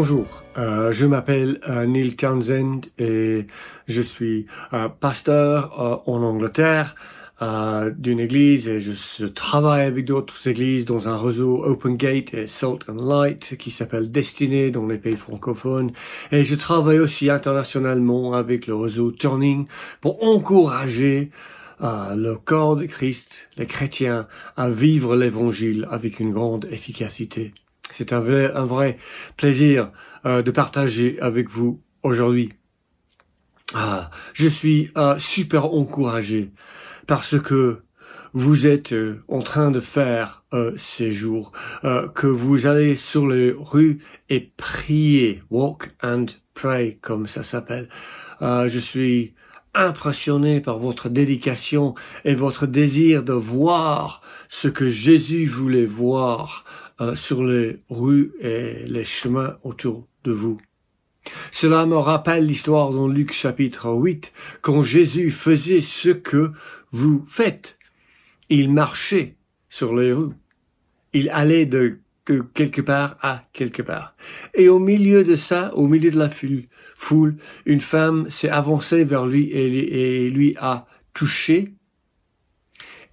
Bonjour, je m'appelle Neil Townsend et je suis pasteur en Angleterre d'une église et je travaille avec d'autres églises dans un réseau Open Gate et Salt and Light qui s'appelle Destinée dans les pays francophones, et je travaille aussi internationalement avec le réseau Turning pour encourager le corps de Christ, les chrétiens, à vivre l'évangile avec une grande efficacité. C'est un vrai plaisir de partager avec vous aujourd'hui. Je suis super encouragé par ce que vous êtes en train de faire ces jours, que vous allez sur les rues et prier, walk and pray comme ça s'appelle. Je suis impressionné par votre dédication et votre désir de voir ce que Jésus voulait voir sur les rues et les chemins autour de vous. Cela me rappelle l'histoire dans Luc chapitre 8, quand Jésus faisait ce que vous faites. Il marchait sur les rues. Il allait de quelque part à quelque part. Et au milieu de ça, au milieu de la foule, une femme s'est avancée vers lui et lui a touché.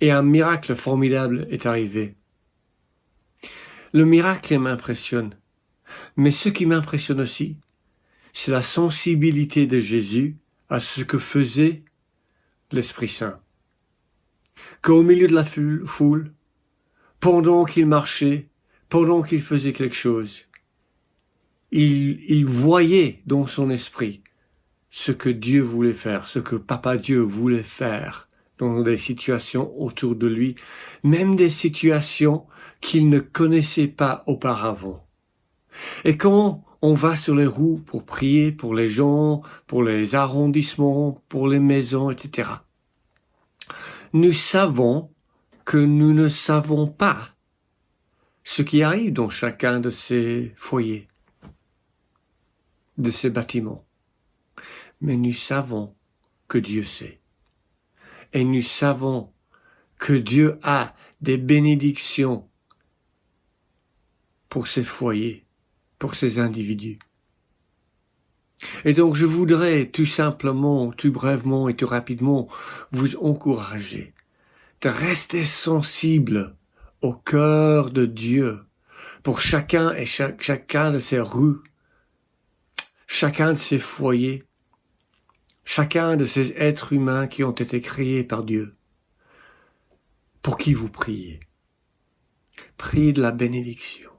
Et un miracle formidable est arrivé. Le miracle m'impressionne. Mais ce qui m'impressionne aussi, c'est la sensibilité de Jésus à ce que faisait l'Esprit Saint. Qu'au milieu de la foule, pendant qu'il marchait, pendant qu'il faisait quelque chose, il voyait dans son esprit ce que Dieu voulait faire, ce que Papa Dieu voulait faire dans des situations autour de lui, même des situations qu'il ne connaissait pas auparavant. Et quand on va sur les roues pour prier pour les gens, pour les arrondissements, pour les maisons, etc., nous savons que nous ne savons pas ce qui arrive dans chacun de ces foyers, de ces bâtiments. Mais nous savons que Dieu sait. Et nous savons que Dieu a des bénédictions pour ces foyers, pour ces individus. Et donc je voudrais tout simplement, tout brièvement et tout rapidement vous encourager de rester sensible au cœur de Dieu pour chacun et chacun de ces rues, chacun de ces foyers, chacun de ces êtres humains qui ont été créés par Dieu, pour qui vous priez. Priez de la bénédiction.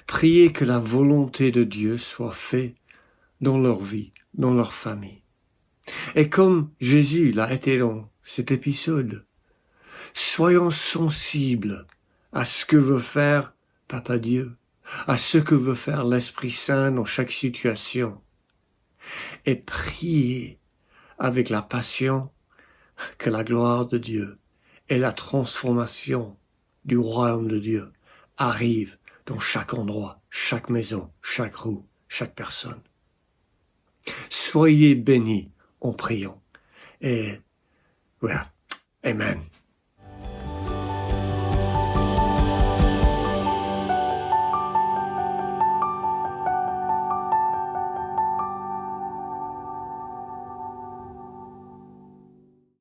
Priez que la volonté de Dieu soit faite dans leur vie, dans leur famille. Et comme Jésus l'a été dans cet épisode, soyons sensibles à ce que veut faire Papa Dieu, à ce que veut faire l'Esprit Saint dans chaque situation. Et priez avec la passion que la gloire de Dieu et la transformation du royaume de Dieu arrivent dans chaque endroit, chaque maison, chaque rue, chaque personne. Soyez bénis en priant. Et voilà. Amen.